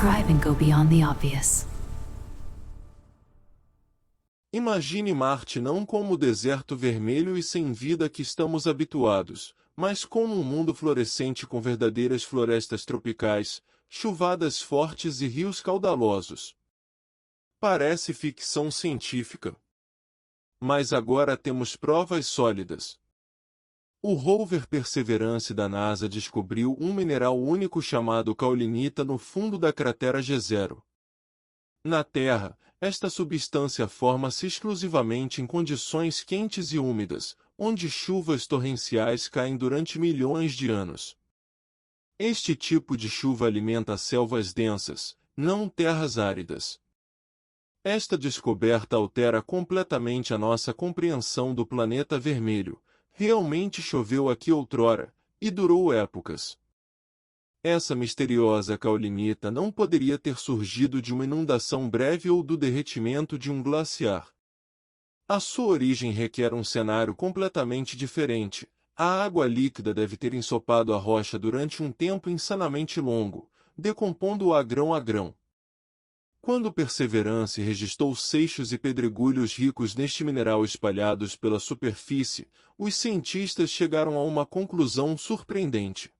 Subscribe and go beyond the obvious. Imagine Marte não como o deserto vermelho e sem vida que estamos habituados, mas como um mundo florescente com verdadeiras florestas tropicais, chuvadas fortes e rios caudalosos. Parece ficção científica. Mas agora temos provas sólidas. O rover Perseverance da NASA descobriu um mineral único chamado caulinita no fundo da cratera G0. Na Terra, esta substância forma-se exclusivamente em condições quentes e úmidas, onde chuvas torrenciais caem durante milhões de anos. Este tipo de chuva alimenta selvas densas, não terras áridas. Esta descoberta altera completamente a nossa compreensão do planeta vermelho. Realmente choveu aqui outrora, e durou épocas. Essa misteriosa caulinita não poderia ter surgido de uma inundação breve ou do derretimento de um glaciar. A sua origem requer um cenário completamente diferente. A água líquida deve ter ensopado a rocha durante um tempo insanamente longo, decompondo-a grão a grão. Quando Perseverance registrou seixos e pedregulhos ricos neste mineral espalhados pela superfície, os cientistas chegaram a uma conclusão surpreendente.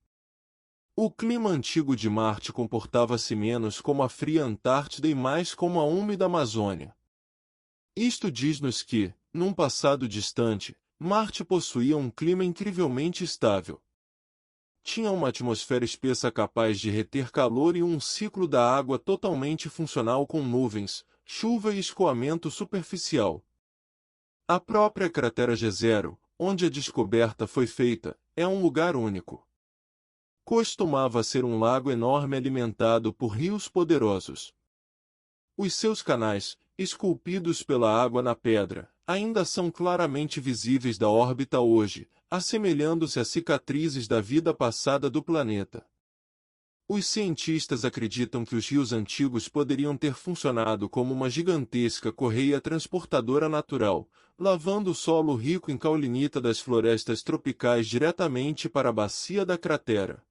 O clima antigo de Marte comportava-se menos como a fria Antártida e mais como a úmida Amazônia. Isto diz-nos que, num passado distante, Marte possuía um clima incrivelmente estável. Tinha uma atmosfera espessa capaz de reter calor e um ciclo da água totalmente funcional com nuvens, chuva e escoamento superficial. A própria cratera G0, onde a descoberta foi feita, é um lugar único. Costumava ser um lago enorme alimentado por rios poderosos. Os seus canais, esculpidos pela água na pedra, ainda são claramente visíveis da órbita hoje, assemelhando-se a cicatrizes da vida passada do planeta. Os cientistas acreditam que os rios antigos poderiam ter funcionado como uma gigantesca correia transportadora natural, lavando o solo rico em caulinita das florestas tropicais diretamente para a bacia da cratera.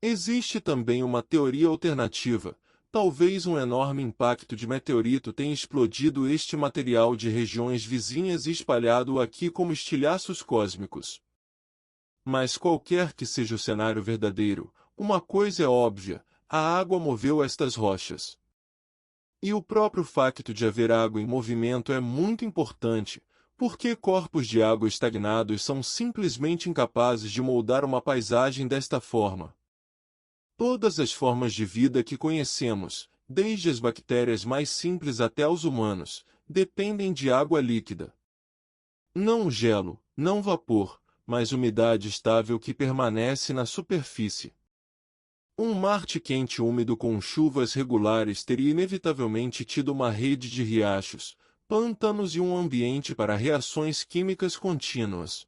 Existe também uma teoria alternativa. Talvez um enorme impacto de meteorito tenha explodido este material de regiões vizinhas e espalhado-o aqui como estilhaços cósmicos. Mas qualquer que seja o cenário verdadeiro, uma coisa é óbvia: a água moveu estas rochas. E o próprio facto de haver água em movimento é muito importante, porque corpos de água estagnados são simplesmente incapazes de moldar uma paisagem desta forma. Todas as formas de vida que conhecemos, desde as bactérias mais simples até os humanos, dependem de água líquida. Não gelo, não vapor, mas umidade estável que permanece na superfície. Um Marte quente e úmido com chuvas regulares teria inevitavelmente tido uma rede de riachos, pântanos e um ambiente para reações químicas contínuas.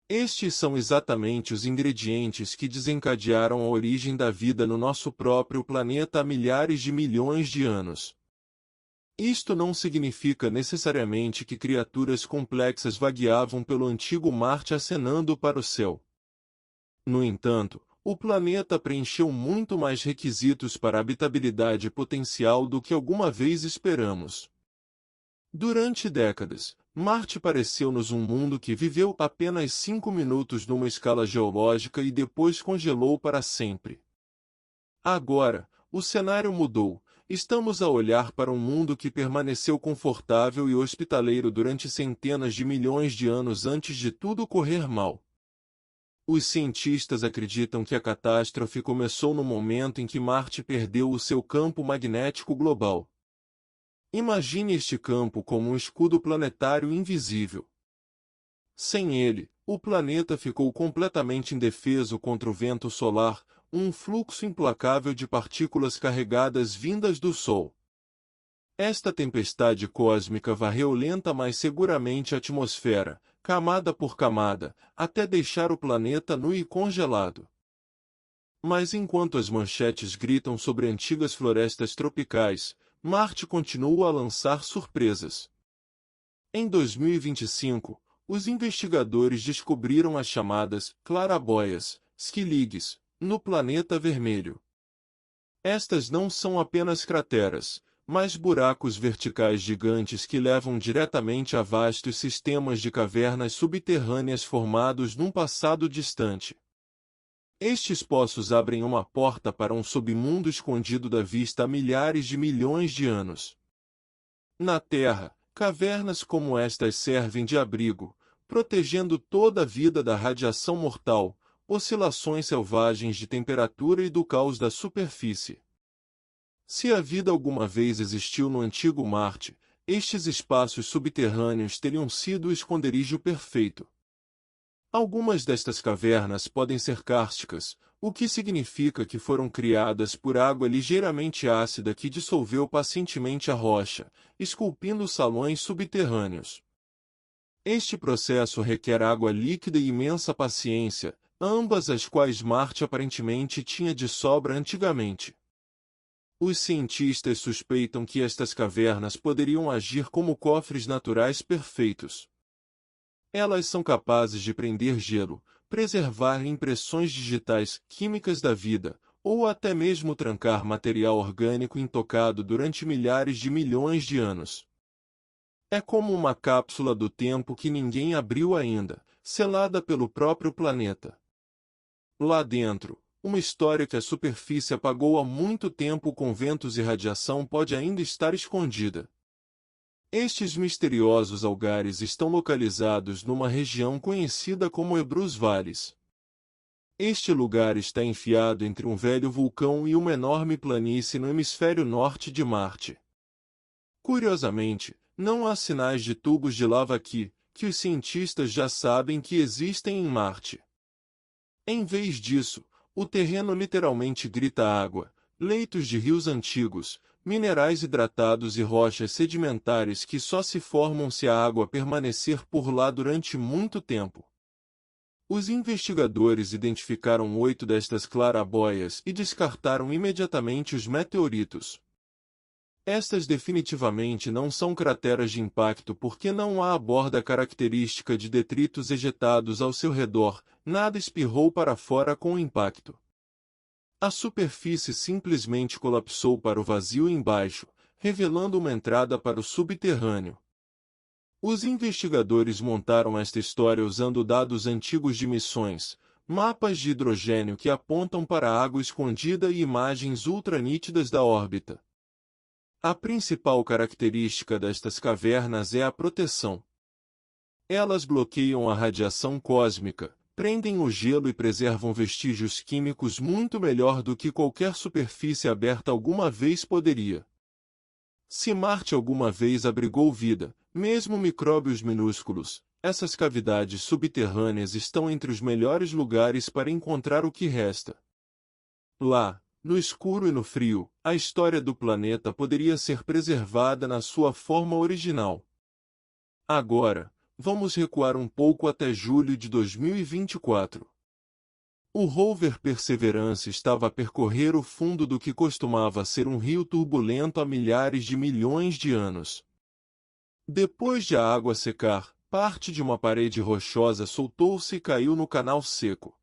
Estes são exatamente os ingredientes que desencadearam a origem da vida no nosso próprio planeta há milhares de milhões de anos. Isto não significa necessariamente que criaturas complexas vagueavam pelo antigo Marte acenando para o céu. No entanto, o planeta preencheu muito mais requisitos para a habitabilidade potencial do que alguma vez esperamos. Durante décadas, Marte pareceu-nos um mundo que viveu apenas 5 minutos numa escala geológica e depois congelou para sempre. Agora, o cenário mudou. Estamos a olhar para um mundo que permaneceu confortável e hospitaleiro durante centenas de milhões de anos antes de tudo correr mal. Os cientistas acreditam que a catástrofe começou no momento em que Marte perdeu o seu campo magnético global. Imagine este campo como um escudo planetário invisível. Sem ele, o planeta ficou completamente indefeso contra o vento solar, um fluxo implacável de partículas carregadas vindas do Sol. Esta tempestade cósmica varreu lenta mas seguramente a atmosfera, camada por camada, até deixar o planeta nu e congelado. Mas enquanto as manchetes gritam sobre antigas florestas tropicais, Marte continua a lançar surpresas. Em 2025, os investigadores descobriram as chamadas claraboias, Skylights, no planeta vermelho. Estas não são apenas crateras, mas buracos verticais gigantes que levam diretamente a vastos sistemas de cavernas subterrâneas formados num passado distante. Estes poços abrem uma porta para um submundo escondido da vista há milhares de milhões de anos. Na Terra, cavernas como estas servem de abrigo, protegendo toda a vida da radiação mortal, oscilações selvagens de temperatura e do caos da superfície. Se a vida alguma vez existiu no antigo Marte, estes espaços subterrâneos teriam sido o esconderijo perfeito. Algumas destas cavernas podem ser kársticas, o que significa que foram criadas por água ligeiramente ácida que dissolveu pacientemente a rocha, esculpindo salões subterrâneos. Este processo requer água líquida e imensa paciência, ambas as quais Marte aparentemente tinha de sobra antigamente. Os cientistas suspeitam que estas cavernas poderiam agir como cofres naturais perfeitos. Elas são capazes de prender gelo, preservar impressões digitais químicas da vida, ou até mesmo trancar material orgânico intocado durante milhares de milhões de anos. É como uma cápsula do tempo que ninguém abriu ainda, selada pelo próprio planeta. Lá dentro, uma história que a superfície apagou há muito tempo com ventos e radiação pode ainda estar escondida. Estes misteriosos algares estão localizados numa região conhecida como Ebrus Valles. Este lugar está enfiado entre um velho vulcão e uma enorme planície no hemisfério norte de Marte. Curiosamente, não há sinais de tubos de lava aqui, que os cientistas já sabem que existem em Marte. Em vez disso, o terreno literalmente grita água, leitos de rios antigos, minerais hidratados e rochas sedimentares que só se formam se a água permanecer por lá durante muito tempo. Os investigadores identificaram 8 destas clarabóias e descartaram imediatamente os meteoritos. Estas definitivamente não são crateras de impacto porque não há a borda característica de detritos ejetados ao seu redor, nada espirrou para fora com o impacto. A superfície simplesmente colapsou para o vazio embaixo, revelando uma entrada para o subterrâneo. Os investigadores montaram esta história usando dados antigos de missões, mapas de hidrogênio que apontam para a água escondida e imagens ultranítidas da órbita. A principal característica destas cavernas é a proteção. Elas bloqueiam a radiação cósmica, prendem o gelo e preservam vestígios químicos muito melhor do que qualquer superfície aberta alguma vez poderia. Se Marte alguma vez abrigou vida, mesmo micróbios minúsculos, essas cavidades subterrâneas estão entre os melhores lugares para encontrar o que resta. Lá, no escuro e no frio, a história do planeta poderia ser preservada na sua forma original. Agora, vamos recuar um pouco até julho de 2024. O rover Perseverance estava a percorrer o fundo do que costumava ser um rio turbulento há milhares de milhões de anos. Depois de a água secar, parte de uma parede rochosa soltou-se e caiu no canal seco.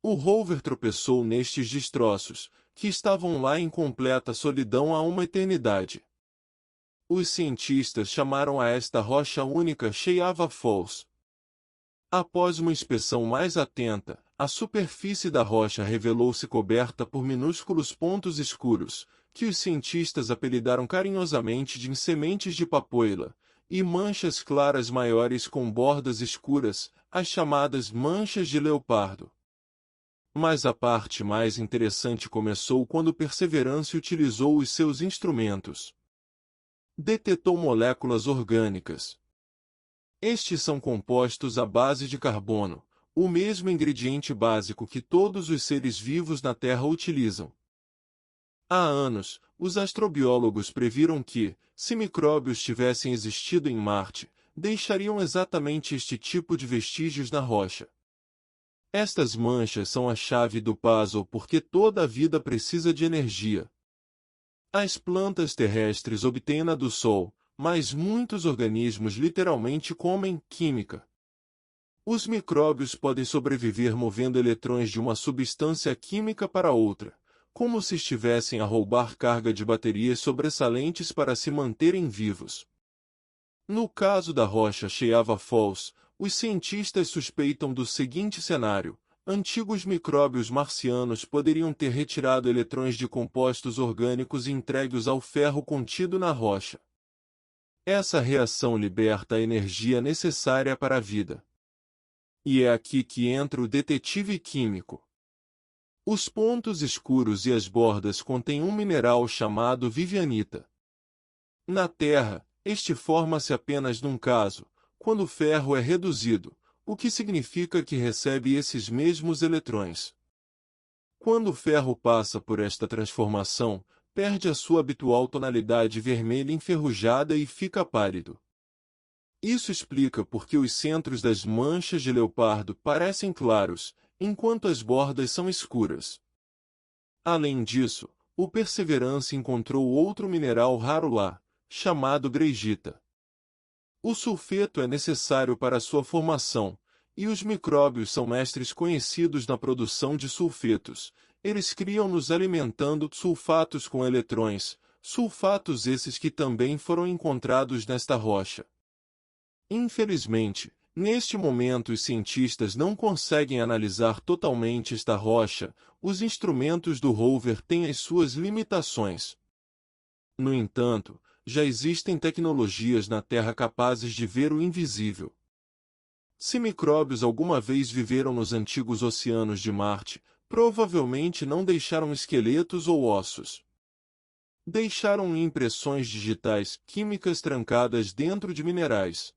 O rover tropeçou nestes destroços, que estavam lá em completa solidão há uma eternidade. Os cientistas chamaram a esta rocha única Sheyava Falls. Após uma inspeção mais atenta, a superfície da rocha revelou-se coberta por minúsculos pontos escuros, que os cientistas apelidaram carinhosamente de sementes de papoila, e manchas claras maiores com bordas escuras, as chamadas manchas de leopardo. Mas a parte mais interessante começou quando Perseverance utilizou os seus instrumentos. Detetou moléculas orgânicas. Estes são compostos à base de carbono, o mesmo ingrediente básico que todos os seres vivos na Terra utilizam. Há anos, os astrobiólogos previram que, se micróbios tivessem existido em Marte, deixariam exatamente este tipo de vestígios na rocha. Estas manchas são a chave do puzzle porque toda a vida precisa de energia. As plantas terrestres obtêm-na do Sol, mas muitos organismos literalmente comem química. Os micróbios podem sobreviver movendo eletrões de uma substância química para outra, como se estivessem a roubar carga de baterias sobressalentes para se manterem vivos. No caso da rocha Sheava Falls, os cientistas suspeitam do seguinte cenário: antigos micróbios marcianos poderiam ter retirado eletrões de compostos orgânicos e entregue-os ao ferro contido na rocha. Essa reação liberta a energia necessária para a vida. E é aqui que entra o detetive químico. Os pontos escuros e as bordas contêm um mineral chamado vivianita. Na Terra, este forma-se apenas num caso, quando o ferro é reduzido, o que significa que recebe esses mesmos eletrões. Quando o ferro passa por esta transformação, perde a sua habitual tonalidade vermelha enferrujada e fica pálido. Isso explica por que os centros das manchas de leopardo parecem claros, enquanto as bordas são escuras. Além disso, o Perseverance encontrou outro mineral raro lá, chamado greigita. O sulfeto é necessário para sua formação, e os micróbios são mestres conhecidos na produção de sulfetos. Eles criam-nos alimentando sulfatos com eletrões, sulfatos esses que também foram encontrados nesta rocha. Infelizmente, neste momento os cientistas não conseguem analisar totalmente esta rocha, os instrumentos do rover têm as suas limitações. No entanto, já existem tecnologias na Terra capazes de ver o invisível. Se micróbios alguma vez viveram nos antigos oceanos de Marte, provavelmente não deixaram esqueletos ou ossos. Deixaram impressões digitais químicas trancadas dentro de minerais.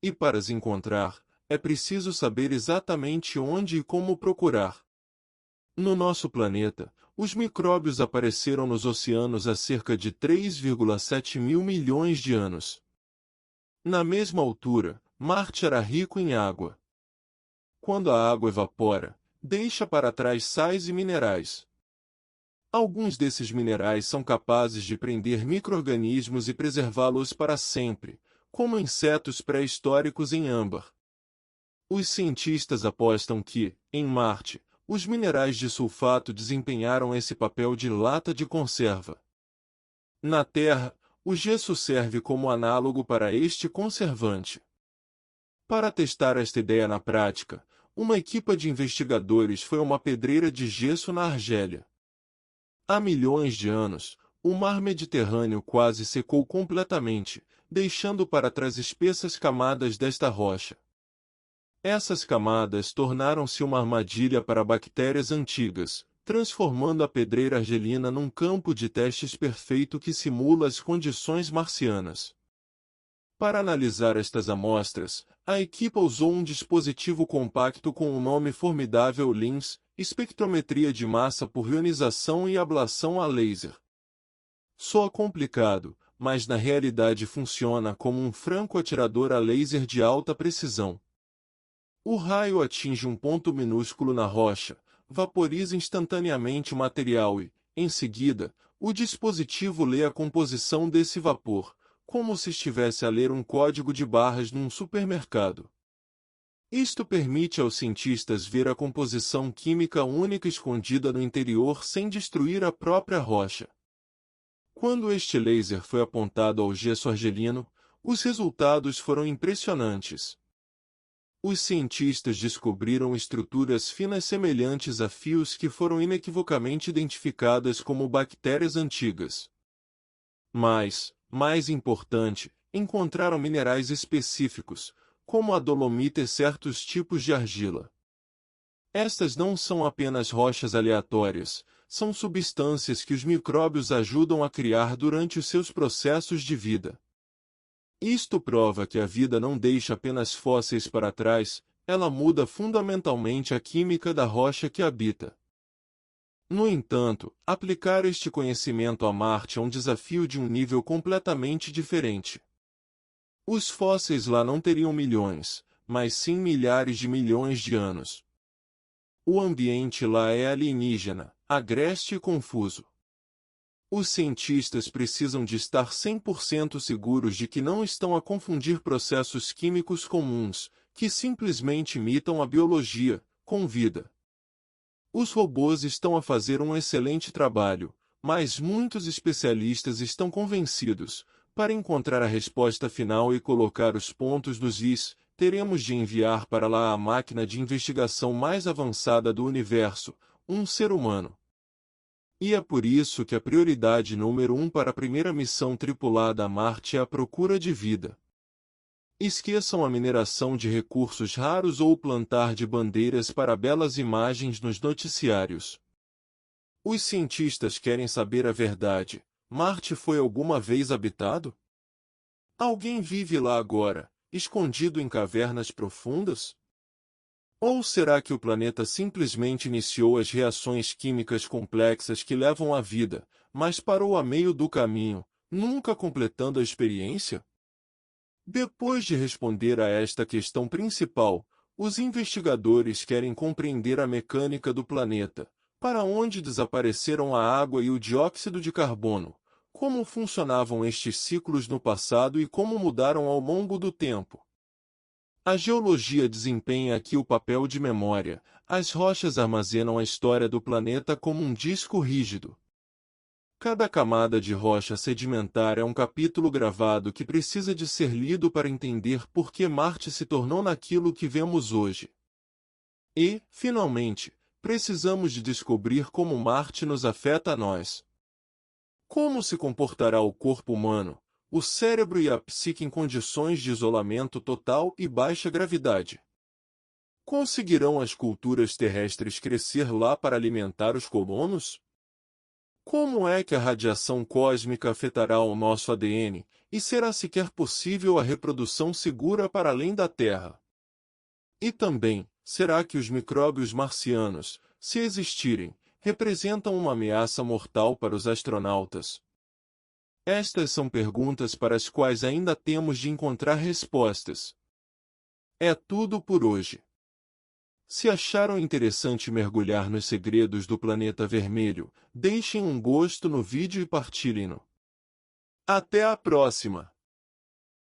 E para as encontrar, é preciso saber exatamente onde e como procurar. No nosso planeta, os micróbios apareceram nos oceanos há cerca de 3,7 mil milhões de anos. Na mesma altura, Marte era rico em água. Quando a água evapora, deixa para trás sais e minerais. Alguns desses minerais são capazes de prender micro-organismos e preservá-los para sempre, como insetos pré-históricos em âmbar. Os cientistas apostam que, em Marte, os minerais de sulfato desempenharam esse papel de lata de conserva. Na Terra, o gesso serve como análogo para este conservante. Para testar esta ideia na prática, uma equipa de investigadores foi a uma pedreira de gesso na Argélia. Há milhões de anos, o mar Mediterrâneo quase secou completamente, deixando para trás espessas camadas desta rocha. Essas camadas tornaram-se uma armadilha para bactérias antigas, transformando a pedreira argelina num campo de testes perfeito que simula as condições marcianas. Para analisar estas amostras, a equipe usou um dispositivo compacto com o nome formidável LINS, espectrometria de massa por ionização e ablação a laser. Soa complicado, mas na realidade funciona como um franco-atirador a laser de alta precisão. O raio atinge um ponto minúsculo na rocha, vaporiza instantaneamente o material e, em seguida, o dispositivo lê a composição desse vapor, como se estivesse a ler um código de barras num supermercado. Isto permite aos cientistas ver a composição química única escondida no interior sem destruir a própria rocha. Quando este laser foi apontado ao gesso argelino, os resultados foram impressionantes. Os cientistas descobriram estruturas finas semelhantes a fios que foram inequivocamente identificadas como bactérias antigas. Mas, mais importante, encontraram minerais específicos, como a dolomita e certos tipos de argila. Estas não são apenas rochas aleatórias, são substâncias que os micróbios ajudam a criar durante os seus processos de vida. Isto prova que a vida não deixa apenas fósseis para trás, ela muda fundamentalmente a química da rocha que habita. No entanto, aplicar este conhecimento a Marte é um desafio de um nível completamente diferente. Os fósseis lá não teriam milhões, mas sim milhares de milhões de anos. O ambiente lá é alienígena, agreste e confuso. Os cientistas precisam de estar 100% seguros de que não estão a confundir processos químicos comuns, que simplesmente imitam a biologia, com vida. Os robôs estão a fazer um excelente trabalho, mas muitos especialistas estão convencidos, para encontrar a resposta final e colocar os pontos nos is, teremos de enviar para lá a máquina de investigação mais avançada do universo, um ser humano. E é por isso que a prioridade número 1 para a primeira missão tripulada a Marte é a procura de vida. Esqueçam a mineração de recursos raros ou o plantar de bandeiras para belas imagens nos noticiários. Os cientistas querem saber a verdade. Marte foi alguma vez habitado? Alguém vive lá agora, escondido em cavernas profundas? Ou será que o planeta simplesmente iniciou as reações químicas complexas que levam à vida, mas parou a meio do caminho, nunca completando a experiência? Depois de responder a esta questão principal, os investigadores querem compreender a mecânica do planeta, para onde desapareceram a água e o dióxido de carbono, como funcionavam estes ciclos no passado e como mudaram ao longo do tempo. A geologia desempenha aqui o papel de memória. As rochas armazenam a história do planeta como um disco rígido. Cada camada de rocha sedimentar é um capítulo gravado que precisa de ser lido para entender por que Marte se tornou naquilo que vemos hoje. E, finalmente, precisamos de descobrir como Marte nos afeta a nós. Como se comportará o corpo humano, o cérebro e a psique em condições de isolamento total e baixa gravidade? Conseguirão as culturas terrestres crescer lá para alimentar os colonos? Como é que a radiação cósmica afetará o nosso ADN, e será sequer possível a reprodução segura para além da Terra? E também, será que os micróbios marcianos, se existirem, representam uma ameaça mortal para os astronautas? Estas são perguntas para as quais ainda temos de encontrar respostas. É tudo por hoje. Se acharam interessante mergulhar nos segredos do planeta vermelho, deixem um gosto no vídeo e partilhem-no. Até a próxima!